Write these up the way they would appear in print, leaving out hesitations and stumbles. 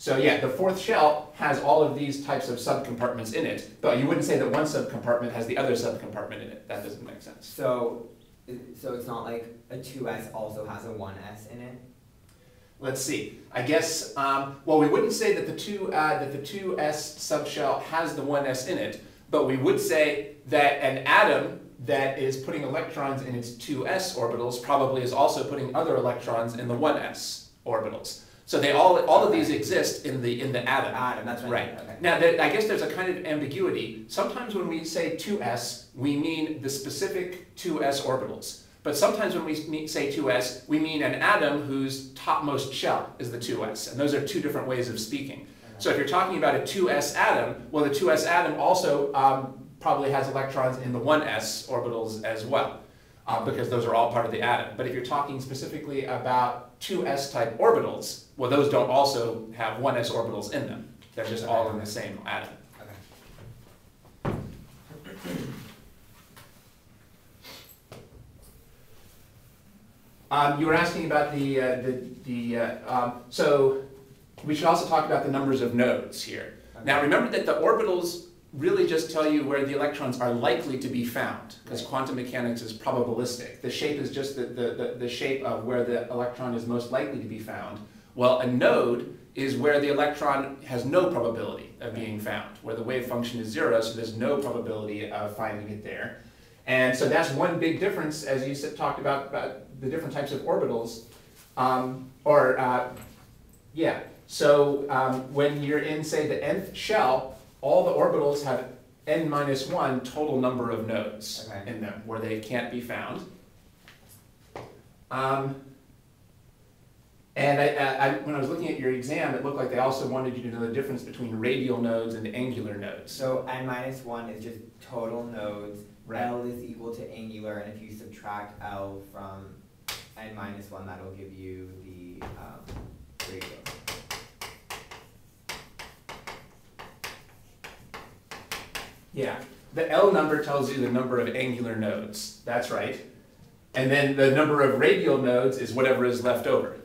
So yeah, the fourth shell has all of these types of subcompartments in it, but you wouldn't say that one subcompartment has the other subcompartment in it. That doesn't make sense. So it's not like a 2s also has a 1s in it? Let's see. I guess, well, we wouldn't say that the 2s subshell has the 1s in it, but we would say that an atom that is putting electrons in its 2s orbitals probably is also putting other electrons in the 1s orbitals. So they all of these exist in the atom. Atom, that's right. Okay. Now, I guess there's a kind of ambiguity. Sometimes when we say 2s, we mean the specific 2s orbitals. But sometimes when we say 2s, we mean an atom whose topmost shell is the 2s. And those are two different ways of speaking. So if you're talking about a 2s atom, well, the 2s atom also probably has electrons in the 1s orbitals as well, because those are all part of the atom. But if you're talking specifically about 2s type orbitals, well, those don't also have 1s orbitals in them. They're just all in the same atom. You were asking about so we should also talk about the numbers of nodes here. Okay. Now remember that the orbitals really just tell you where the electrons are likely to be found, because quantum mechanics is probabilistic. The shape is just the shape of where the electron is most likely to be found. Well, a node is where the electron has no probability of being found, where the wave function is 0, so there's no probability of finding it there. And so that's one big difference, as you talked about the different types of orbitals. So when you're in, say, the nth shell, all the orbitals have n-1 total number of nodes in them, where they can't be found. And when I was looking at your exam, it looked like they also wanted you to know the difference between radial nodes and angular nodes. So n-1 is just total nodes. Right. L is equal to angular, and if you subtract L from n-1, that'll give you the radial. Yeah, the L number tells you the number of angular nodes. That's right. And then the number of radial nodes is whatever is left over.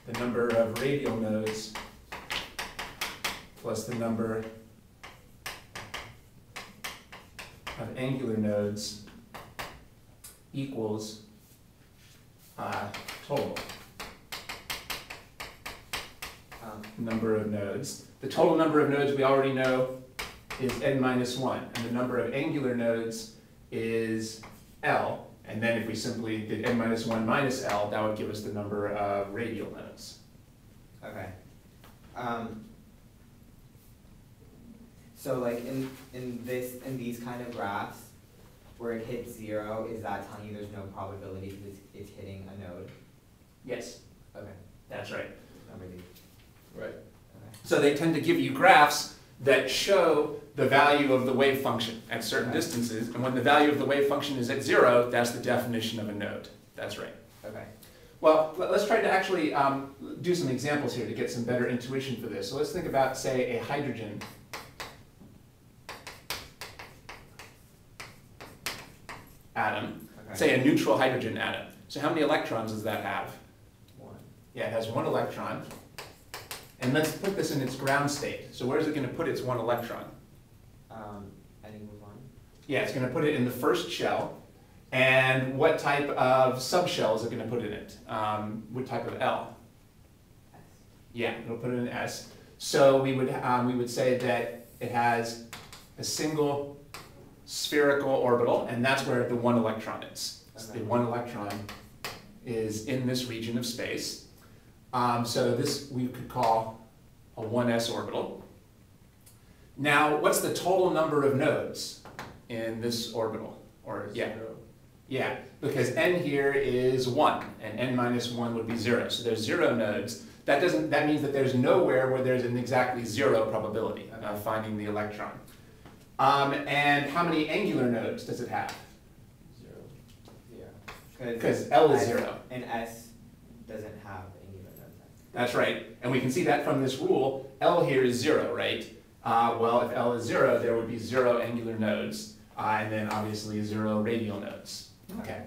The number of radial nodes plus the number of angular nodes equals total number of nodes. The total number of nodes we already know is n-1, and the number of angular nodes is L. And then if we simply did n-1 minus L, that would give us the number of radial nodes. Okay. So like in these kind of graphs, where it hits 0, is that telling you there's no probability because it's hitting a node? Yes. Okay. That's right. Right. Okay. So they tend to give you graphs that show the value of the wave function at certain distances, and when the value of the wave function is at 0, that's the definition of a node. That's right. Okay. Well, let's try to actually do some examples here to get some better intuition for this. So let's think about, say, a hydrogen atom, say a neutral hydrogen atom. So how many electrons does that have? 1. Yeah, it has 1 electron. And let's put this in its ground state. So where is it going to put its 1 electron? N-1? Yeah, it's going to put it in the first shell. And what type of subshell is it going to put in it? What type of L? S. Yeah, it'll put it in S. So we would say that it has a single spherical orbital, and that's where the 1 electron is. So the 1 electron is in this region of space. So this we could call a 1s orbital. Now, what's the total number of nodes in this orbital? Or yeah, 0. Yeah, because n here is 1, and n-1 would be 0. So there's 0 nodes. That means that there's nowhere where there's an exactly 0 probability of finding the electron. And how many angular nodes does it have? 0. Yeah. Because L is 0. And S doesn't have angular nodes. That's right. And we can see that from this rule. L here is 0, right? Well, if L is 0, there would be 0 angular nodes, and then obviously 0 radial nodes. Okay.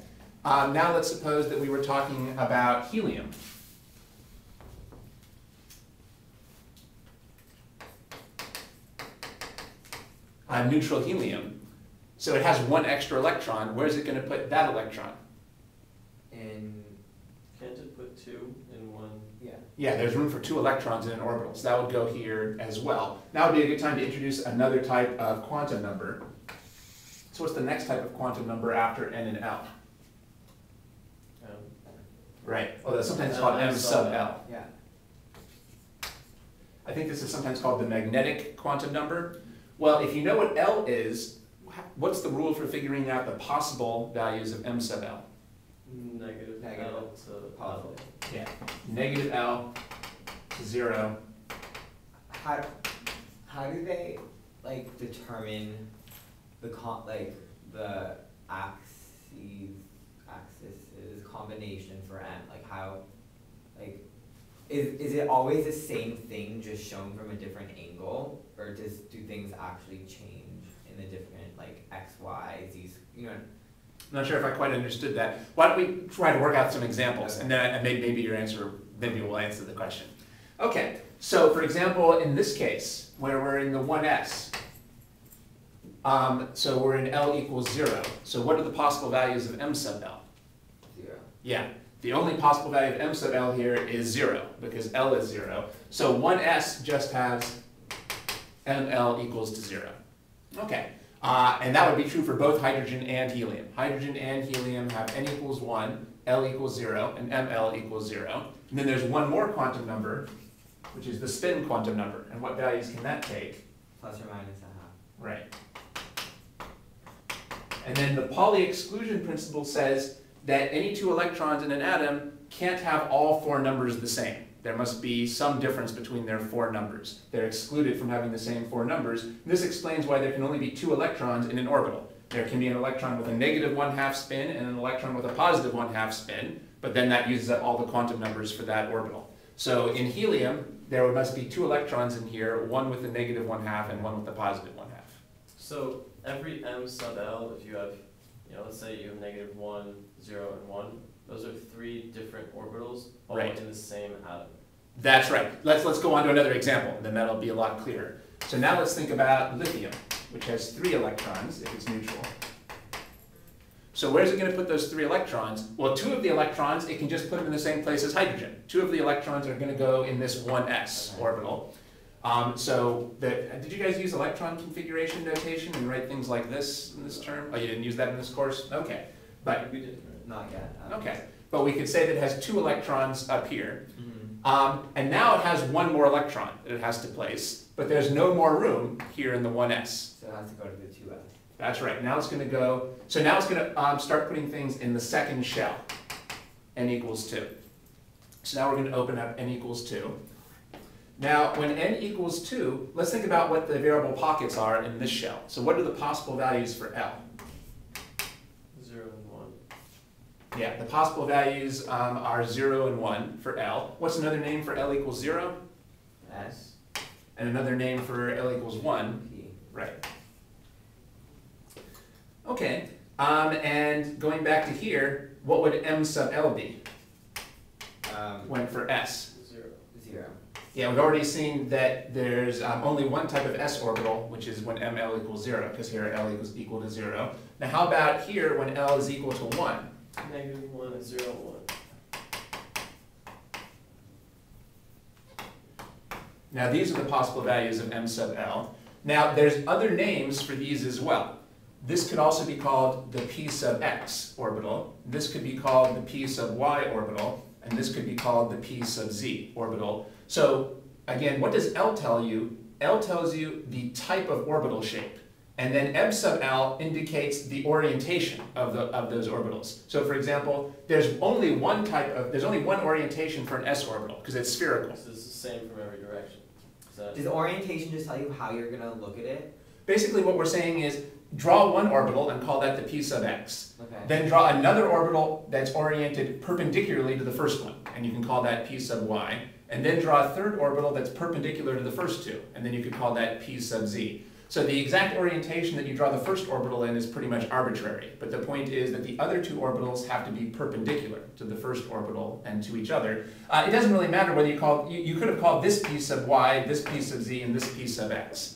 Now let's suppose that we were talking about helium. neutral helium. So it has one extra electron. Where's it going to put that electron? Can't it put two in one? Yeah. Yeah, there's room for 2 electrons in an orbital, so that would go here as well. Now would be a good time to introduce another type of quantum number. So what's the next type of quantum number after n and L? Right, well that's sometimes called m sub L. Yeah. I think this is sometimes called the magnetic quantum number. Well, if you know what L is, what's the rule for figuring out the possible values of m sub L? Negative Negative L to positive. Yeah, negative L to 0. How do they like determine the the axes combination for n? Like how, like is it always the same thing just shown from a different angle, or do things actually change in the different like x, y, z? You know. I'm not sure if I quite understood that. Why don't we try to work out some examples, Okay. and then maybe your answer, maybe will answer the question. Okay, so for example, in this case, where we're in the 1s, so we're in L equals 0. So what are the possible values of m sub L? 0. Yeah, the only possible value of m sub L here is 0, because L is 0. So 1s just has ml equals to 0. Okay. And that would be true for both hydrogen and helium. Hydrogen and helium have n equals 1, L equals 0, and ml equals 0. And then there's one more quantum number, which is the spin quantum number. And what values can that take? Plus or minus a half. Right. And then the Pauli exclusion principle says that any 2 electrons in an atom can't have all 4 numbers the same. There must be some difference between their 4 numbers. They're excluded from having the same 4 numbers. This explains why there can only be 2 electrons in an orbital. There can be an electron with a negative 1/2 spin and an electron with a positive 1/2 spin, but then that uses up all the quantum numbers for that orbital. So in helium, there must be 2 electrons in here, one with a negative 1/2 and one with a positive 1/2. So every m sub L, if you have, let's say you have negative 1, 0, and 1, those are 3 different orbitals, all Right. in the same atom. That's right. Let's go on to another example, and then that'll be a lot clearer. So now let's think about lithium, which has 3 electrons if it's neutral. So where's it going to put those 3 electrons? Well, 2 of the electrons, it can just put them in the same place as hydrogen. 2 of the electrons are going to go in this 1s orbital. Did you guys use electron configuration notation and write things like this in this term? Oh, you didn't use that in this course? Okay. But We did. Not yet. okay. But we could say that it has 2 electrons up here. And now it has 1 more electron that it has to place, but there's no more room here in the 1s. So it has to go to the 2s. That's right. Now it's going to go, so now it's going to start putting things in the second shell, n equals 2. So now we're going to open up n equals 2. Now, when n equals 2, let's think about what the variable pockets are in this shell. So what are the possible values for L? 0 and 1. Yeah, the possible values are 0 and 1 for L. What's another name for L equals 0? S. And another name for L equals 1? P. Right. Okay, and going back to here, what would m sub L be when for S? 0. 0. Yeah, we've already seen that there's only one type of s orbital, which is when ml equals 0, because here L equals equal to 0. Now how about here when L is equal to 1? Negative 1 and 0, 1. Now these are the possible values of m sub L. Now there's other names for these as well. This could also be called the p sub x orbital. This could be called the p sub y orbital. And this could be called the p sub z orbital. So again, what does L tell you? L tells you the type of orbital shape. And then m sub L indicates the orientation of those orbitals. So for example, there's only one orientation for an s orbital, because it's spherical. So it's the same from every direction. Does orientation just tell you how you're going to look at it? Basically what we're saying is, draw one orbital and call that the p sub x. Okay. Then draw another orbital that's oriented perpendicularly to the first one, and you can call that p sub y. And then draw a third orbital that's perpendicular to the first two, and then you could call that p sub z. So the exact orientation that you draw the first orbital in is pretty much arbitrary, but the point is that the other 2 orbitals have to be perpendicular to the first orbital and to each other. It doesn't really matter whether you could have called this p sub y, this p sub z, and this p sub x.